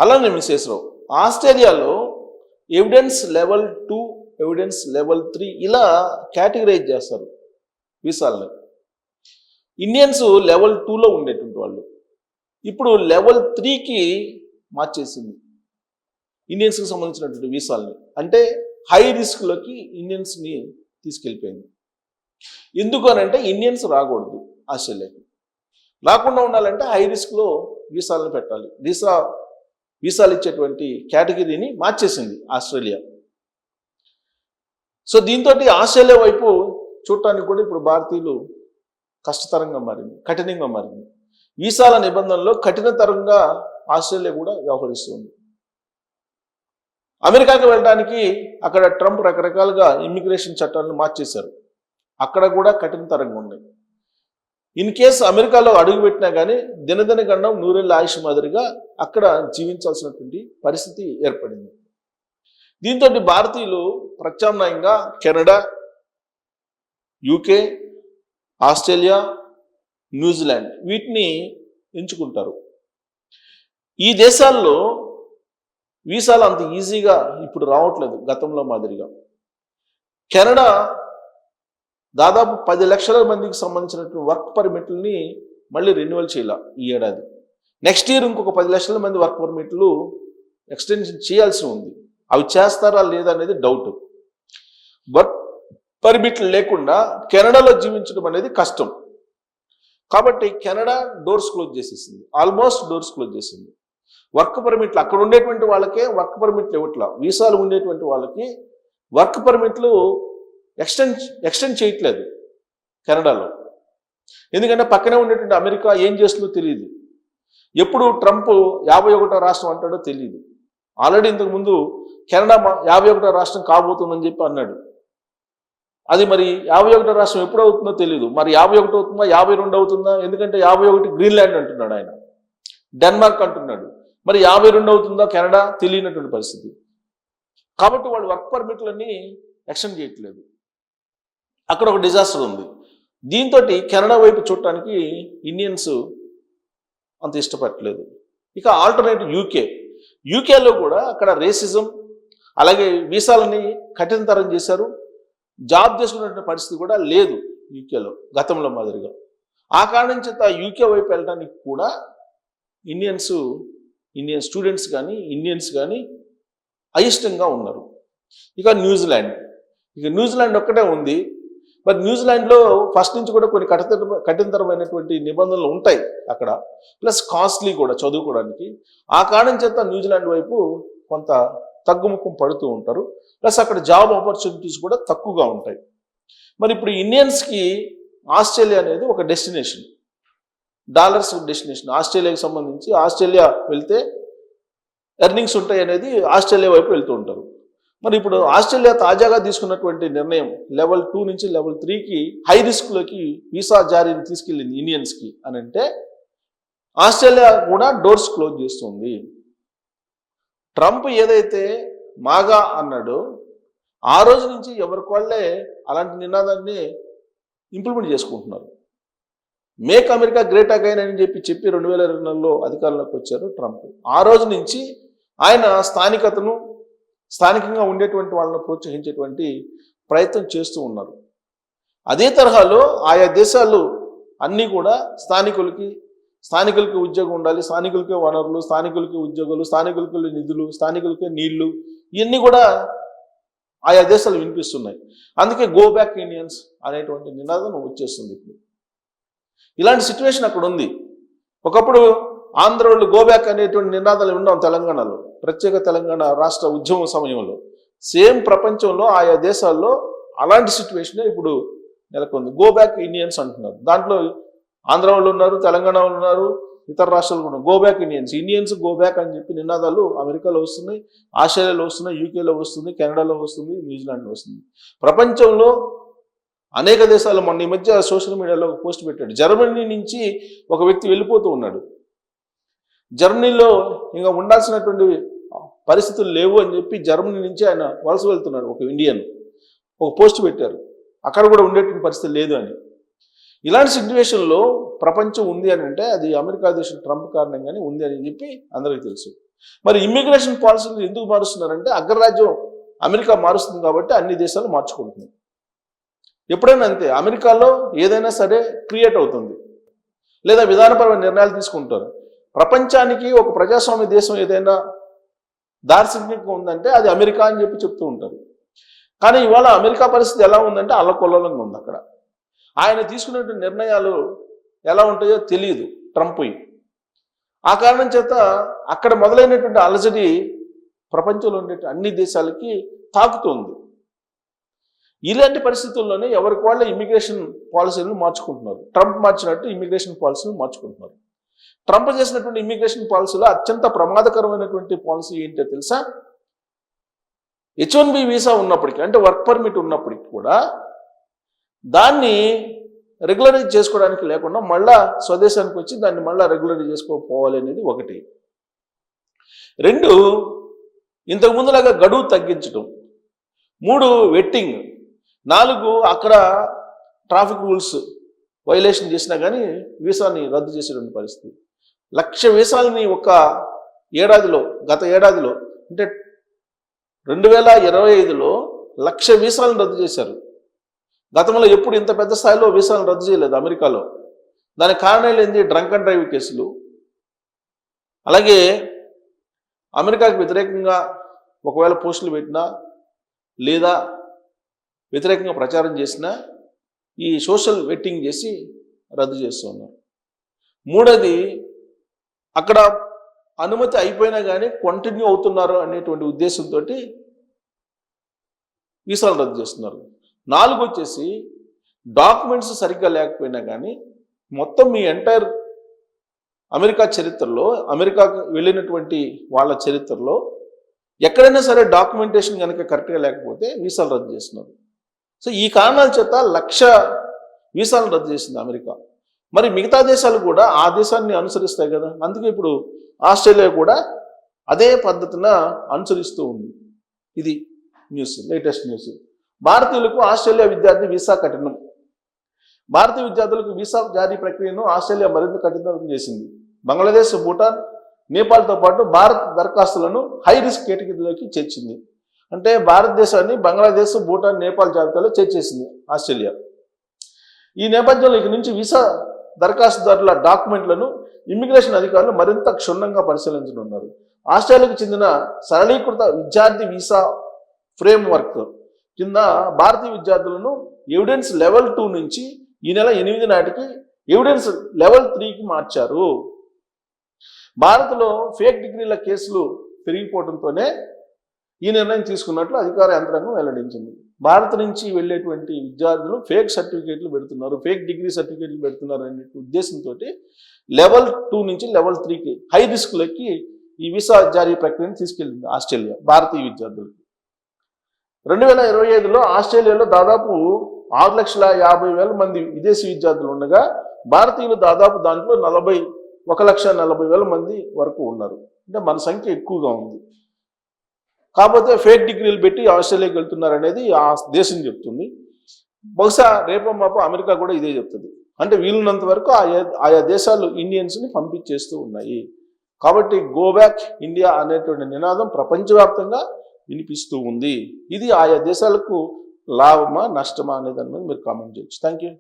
అలానే మిసేసరావు ఆస్ట్రేలియాలో evidence level 2, evidence level 3 ఇలా కేటగిరైజ్ చేస్తారు వీసాలని. ఇండియన్స్ లెవెల్ 2లో ఉండేటువంటి వాళ్ళు ఇప్పుడు లెవెల్ 3కి మార్చేసింది ఇండియన్స్కి సంబంధించినటువంటి వీసాలని. అంటే హై రిస్క్లోకి ఇండియన్స్ని తీసుకెళ్ళిపోయింది. ఎందుకు అని అంటే ఇండియన్స్ రాకూడదు ఆస్ట్రేలియాకి. రాకుండా ఉండాలంటే హై రిస్క్లో వీసాలను పెట్టాలి. వీసాలు ఇచ్చేటువంటి కేటగిరీని మార్చేసింది ఆస్ట్రేలియా. సో దీంతో ఆస్ట్రేలియా వైపు చూడటానికి కూడా ఇప్పుడు భారతీయులు కష్టతరంగా మారింది, కఠినంగా మారింది. వీసాల నిబంధనలో కఠినతరంగా ఆస్ట్రేలియా కూడా వ్యవహరిస్తుంది. అమెరికాకి వెళ్ళడానికి అక్కడ ట్రంప్ రకరకాలుగా ఇమ్మిగ్రేషన్ చట్టాలను మార్చేశారు. అక్కడ కూడా కఠినతరంగా ఉన్నాయి. ఇన్ కేసు అమెరికాలో అడుగుపెట్టినా కానీ దినదిన గండం నూరేళ్ల ఆయుష్ మాదిరిగా అక్కడ జీవించాల్సినటువంటి పరిస్థితి ఏర్పడింది. దీంతో భారతీయులు ప్రత్యామ్నాయంగా కెనడా, యూకే, ఆస్ట్రేలియా, న్యూజిలాండ్ వీటిని ఎంచుకుంటారు. ఈ దేశాల్లో వీసాలు అంత ఈజీగా ఇప్పుడు రావట్లేదు గతంలో మాదిరిగా. కెనడా దాదాపు 10 లక్షల మందికి సంబంధించినటువంటి వర్క్ పర్మిట్లని మళ్ళీ రెన్యువల్ చేయాల ఈ ఏడాది. నెక్స్ట్ ఇయర్ ఇంకొక 10 లక్షల మంది వర్క్ పర్మిట్లు ఎక్స్టెన్షన్ చేయాల్సి ఉంది. అవి చేస్తారా లేదా అనేది డౌట్. వర్క్ పర్మిట్లు లేకుండా కెనడాలో జీవించడం అనేది కష్టం. కాబట్టి కెనడా డోర్స్ క్లోజ్ చేసేసింది, ఆల్మోస్ట్ డోర్స్ క్లోజ్ చేసింది. వర్క్ పర్మిట్లు అక్కడ ఉండేటువంటి వాళ్ళకే వర్క్ పర్మిట్లు ఇవ్వట్లా. వీసాలు ఉండేటువంటి వాళ్ళకి వర్క్ పర్మిట్లు ఎక్స్టెండ్ చేయట్లేదు కెనడాలో. ఎందుకంటే పక్కనే ఉండేటువంటి అమెరికా ఏం చేస్తుందో తెలియదు. ఎప్పుడు ట్రంప్ 51వ రాష్ట్రం అంటాడో తెలియదు. ఆల్రెడీ ఇంతకుముందు కెనడా 51వ రాష్ట్రం కాబోతుందని చెప్పి అన్నాడు. అది మరి 51వ రాష్ట్రం ఎప్పుడు అవుతుందో తెలియదు. మరి 51 అవుతుందా, 52 అవుతుందా? ఎందుకంటే 51 గ్రీన్లాండ్ అంటున్నాడు ఆయన, డెన్మార్క్ అంటున్నాడు. మరి 52 అవుతుందా కెనడా? తెలియనటువంటి పరిస్థితి. కాబట్టి వాళ్ళు వర్క్ పర్మిట్లన్నీ ఎక్స్టెండ్ చేయట్లేదు. అక్కడ ఒక డిజాస్టర్ ఉంది. దీంతో కెనడా వైపు చూడటానికి ఇండియన్స్ అంత ఇష్టపడట్లేదు. ఇక ఆల్టర్నేటివ్ యూకేలో కూడా అక్కడ రేసిజం, అలాగే వీసాలని కఠినతరం చేశారు. జాబ్ చేసుకునే పరిస్థితి కూడా లేదు యూకేలో గతంలో మాదిరిగా. ఆ కారణం చేత యూకే వైపు వెళ్ళడానికి కూడా ఇండియన్ స్టూడెంట్స్ కానీ ఇండియన్స్ కానీ అయిష్టంగా ఉన్నారు. ఇక న్యూజిలాండ్ ఒక్కటే ఉంది. మరి న్యూజిలాండ్లో ఫస్ట్ నుంచి కూడా కొన్ని కఠినతరమైనటువంటి నిబంధనలు ఉంటాయి అక్కడ, ప్లస్ కాస్ట్లీ కూడా చదువుకోవడానికి. ఆ కారణం చేత న్యూజిలాండ్ వైపు కొంత తగ్గుముఖం పడుతూ ఉంటారు. ప్లస్ అక్కడ జాబ్ ఆపర్చునిటీస్ కూడా తక్కువగా ఉంటాయి. మరి ఇప్పుడు ఇండియన్స్కి ఆస్ట్రేలియా అనేది ఒక డెస్టినేషన్, డాలర్స్ డెస్టినేషన్. ఆస్ట్రేలియాకి సంబంధించి ఆస్ట్రేలియా వెళ్తే ఎర్నింగ్స్ ఉంటాయి అనేది ఆస్ట్రేలియా వైపు వెళ్తూ ఉంటారు. మరి ఇప్పుడు ఆస్ట్రేలియా తాజాగా తీసుకున్నటువంటి నిర్ణయం లెవెల్ 2 నుంచి లెవెల్ 3కి హై రిస్క్లోకి వీసా జారీని తీసుకెళ్ళింది ఇండియన్స్కి అని అంటే ఆస్ట్రేలియా కూడా డోర్స్ క్లోజ్ చేస్తుంది. ట్రంప్ ఏదైతే మాగా అన్నాడో ఆ రోజు నుంచి ఎవరికి వాళ్ళే అలాంటి నినాదాన్ని ఇంప్లిమెంట్ చేసుకుంటున్నారు. మేక్ అమెరికా గ్రేట్ అగైన్ అని చెప్పి 2024లో అధికారంలోకి వచ్చారు ట్రంప్. ఆ రోజు నుంచి ఆయన స్థానికంగా ఉండేటువంటి వాళ్ళను ప్రోత్సహించేటువంటి ప్రయత్నం చేస్తూ ఉన్నారు. అదే తరహాలో ఆయా దేశాలు అన్నీ కూడా స్థానికులకి ఉద్యోగం ఉండాలి, స్థానికులకే వనరులు, స్థానికులకి ఉద్యోగాలు, స్థానికులకి నిధులు, స్థానికులకే నీళ్లు, ఇవన్నీ కూడా ఆయా దేశాలు వినిపిస్తున్నాయి. అందుకే గో బ్యాక్ ఇండియన్స్ అనేటువంటి నినాదం వచ్చేస్తుంది. ఇప్పుడు ఇలాంటి సిచ్యువేషన్ అక్కడ ఉంది. ఒకప్పుడు ఆంధ్ర వాళ్ళు గో బ్యాక్ అనేటువంటి నినాదాలు విన్నాం తెలంగాణలో, ప్రత్యేక తెలంగాణ రాష్ట్ర ఉద్యమం సమయంలో. సేమ్ ప్రపంచంలో ఆయా దేశాల్లో అలాంటి సిచ్యువేషనే ఇప్పుడు నెలకొంది. గో బ్యాక్ ఇండియన్స్ అంటున్నారు. దాంట్లో ఆంధ్ర వాళ్ళు ఉన్నారు, తెలంగాణ వాళ్ళు ఉన్నారు, ఇతర రాష్ట్రాలు కూడా. Go back Indians go back అని చెప్పి నినాదాలు అమెరికాలో వస్తున్నాయి, ఆస్ట్రేలియాలో వస్తున్నాయి, యూకేలో వస్తుంది, కెనడాలో వస్తుంది, న్యూజిలాండ్లో వస్తుంది. ప్రపంచంలో అనేక దేశాలు మొన్న ఈ మధ్య సోషల్ మీడియాలో పోస్ట్ పెట్టాడు. జర్మనీ నుంచి ఒక వ్యక్తి వెళ్ళిపోతూ ఉన్నాడు. జర్మనీలో ఇంకా ఉండాల్సినటువంటి పరిస్థితులు లేవు అని చెప్పి జర్మనీ నుంచి ఆయన వలస వెళ్తున్నాడు. ఒక ఇండియన్ ఒక పోస్ట్ పెట్టారు, అక్కడ కూడా ఉండేటువంటి పరిస్థితి లేదు అని. ఇలాంటి సిచ్యువేషన్లో ప్రపంచం ఉంది అని అంటే అది అమెరికా దేశం ట్రంప్ కారణంగానే ఉంది అని చెప్పి అందరికీ తెలుసు. మరి ఇమ్మిగ్రేషన్ పాలసీలు ఎందుకు మారుస్తున్నారంటే అగ్రరాజ్యం అమెరికా మారుస్తుంది కాబట్టి అన్ని దేశాలు మార్చుకుంటున్నాయి. ఎప్పుడైనా అంతే, అమెరికాలో ఏదైనా సరే క్రియేట్ అవుతుంది లేదా విధానపరమైన నిర్ణయాలు తీసుకుంటారు. ప్రపంచానికి ఒక ప్రజాస్వామ్య దేశం ఏదైనా దార్శనికంగా ఉందంటే అది అమెరికా అని చెప్పి చెప్తూ ఉంటారు. కానీ ఇవాళ అమెరికా పరిస్థితి ఎలా ఉందంటే అల్లకొల్లంగా ఉంది. అక్కడ ఆయన తీసుకున్నటువంటి నిర్ణయాలు ఎలా ఉంటాయో తెలియదు ట్రంప్. ఆ కారణం చేత అక్కడ మొదలైనటువంటి అలజడి ప్రపంచంలో ఉండే అన్ని దేశాలకి తాకుతుంది. ఇలాంటి పరిస్థితుల్లోనే ఎవరికి వాళ్ళ ఇమ్మిగ్రేషన్ పాలసీలను మార్చుకుంటున్నారు. ట్రంప్ మార్చినట్టు ఇమ్మిగ్రేషన్ పాలసీలను మార్చుకుంటున్నారు. ట్రంప్ చేసినటువంటి ఇమ్మిగ్రేషన్ పాలసీలో అత్యంత ప్రమాదకరమైనటువంటి పాలసీ ఏంటో తెలుసా? H1B వీసా ఉన్నప్పటికీ, అంటే వర్క్ పర్మిట్ ఉన్నప్పటికీ కూడా దాన్ని రెగ్యులరైజ్ చేసుకోవడానికి లేకుండా మళ్ళా స్వదేశానికి వచ్చి దాన్ని మళ్ళీ రెగ్యులరైజ్ చేసుకోపోవాలి అనేది ఒకటి. 2, ఇంతకుముందులాగా గడువు తగ్గించడం. 3, వెట్టింగ్. 4, అక్కడ ట్రాఫిక్ రూల్స్ వైలేషన్ చేసినా కానీ వీసాని రద్దు చేసేటువంటి పరిస్థితి. 1,00,000 వీసాలని ఒక ఏడాదిలో, గత ఏడాదిలో అంటే 2025లో 1,00,000 వీసాలను రద్దు చేశారు. గతంలో ఎప్పుడు ఇంత పెద్ద స్థాయిలో వీసాలను రద్దు చేయలేదు అమెరికాలో. దానికి కారణాలు ఏంటి? డ్రంక్ అండ్ డ్రైవ్ కేసులు. అలాగే అమెరికాకు వ్యతిరేకంగా ఒకవేళ పోస్టులు పెట్టినా లేదా వ్యతిరేకంగా ప్రచారం చేసినా ఈ సోషల్ వెట్టింగ్ చేసి రద్దు చేస్తూ ఉన్నారు. 3, అక్కడ అనుమతి అయిపోయినా కానీ కంటిన్యూ అవుతున్నారు అనేటువంటి ఉద్దేశంతో వీసాలు రద్దు చేస్తున్నారు. 4 వచ్చేసి డాక్యుమెంట్స్ సరిగ్గా లేకపోయినా కానీ మొత్తం మీ ఎంటైర్ అమెరికా చరిత్రలో, అమెరికాకు వెళ్ళినటువంటి వాళ్ళ చరిత్రలో ఎక్కడైనా సరే డాక్యుమెంటేషన్ కనుక కరెక్ట్గా లేకపోతే వీసాలు రద్దు చేస్తున్నారు. సో ఈ కారణాల చేత 1,00,000 వీసాలను రద్దు చేసింది అమెరికా. మరి మిగతా దేశాలు కూడా ఆ దేశాన్ని అనుసరిస్తాయి కదా. అందుకే ఇప్పుడు ఆస్ట్రేలియా కూడా అదే పద్ధతిన అనుసరిస్తూ ఉంది. ఇది న్యూస్, లేటెస్ట్ న్యూస్. భారతీయులకు ఆస్ట్రేలియా విద్యార్థి వీసా కఠినం. భారతీయ విద్యార్థులకు వీసా జారీ ప్రక్రియను ఆస్ట్రేలియా మరింత కఠినం చేసింది. బంగ్లాదేశ్, భూటాన్, నేపాల్తో పాటు భారత్ దరఖాస్తులను హై రిస్క్ కేటగిరీలోకి చేర్చింది. అంటే భారతదేశాన్ని బంగ్లాదేశ్, భూటాన్, నేపాల్ జాబితాలో చేర్చేసింది ఆస్ట్రేలియా. ఈ నేపథ్యంలో ఇక నుంచి వీసా దరఖాస్తుదారుల డాక్యుమెంట్లను ఇమ్మిగ్రేషన్ అధికారులు మరింత క్షుణ్ణంగా పరిశీలించనున్నారు. ఆస్ట్రేలియాకు చెందిన సరళీకృత విద్యార్థి వీసా ఫ్రేమ్వర్క్ కింద భారతీయ విద్యార్థులను ఎవిడెన్స్ లెవెల్ 2 నుంచి ఈ నెల 8 నాటికి ఎవిడెన్స్ లెవెల్ 3కి మార్చారు. భారత్లో ఫేక్ డిగ్రీల కేసులు పెరిగిపోవడంతోనే ఈ నిర్ణయం తీసుకున్నట్లు అధికార యంత్రాంగం వెల్లడించింది. భారత్ నుంచి వెళ్ళేటువంటి విద్యార్థులు ఫేక్ సర్టిఫికేట్లు పెడుతున్నారు, ఫేక్ డిగ్రీ సర్టిఫికేట్లు పెడుతున్నారు అనే ఉద్దేశంతో లెవెల్ 2 నుంచి లెవెల్ 3కి హై రిస్క్లకి ఈ వీసా జారీ ప్రక్రియను తీసుకెళ్లింది ఆస్ట్రేలియా భారతీయ విద్యార్థులకు. 2025లో ఆస్ట్రేలియాలో దాదాపు 6,50,000 మంది విదేశీ విద్యార్థులు ఉండగా భారతీయులు దాదాపు దాంట్లో 1,40,000 మంది వరకు ఉన్నారు. అంటే మన సంఖ్య ఎక్కువగా ఉంది. కాకపోతే ఫేక్ డిగ్రీలు పెట్టి ఆస్ట్రేలియాకి వెళ్తున్నారు అనేది ఆ దేశం చెప్తుంది. బహుశా రేపో మాపో అమెరికా కూడా ఇదే చెప్తుంది. అంటే వీలున్నంత వరకు ఆయా దేశాలు ఇండియన్స్ని పంపించేస్తూ ఉన్నాయి. కాబట్టి గో బ్యాక్ ఇండియా అనేటువంటి నినాదం ప్రపంచవ్యాప్తంగా వినిపిస్తూ ఉంది. ఇది ఆయా దేశాలకు లాభమా నష్టమా అనే దాని మీద మీరు కామెంట్ చేయొచ్చు. Thank you.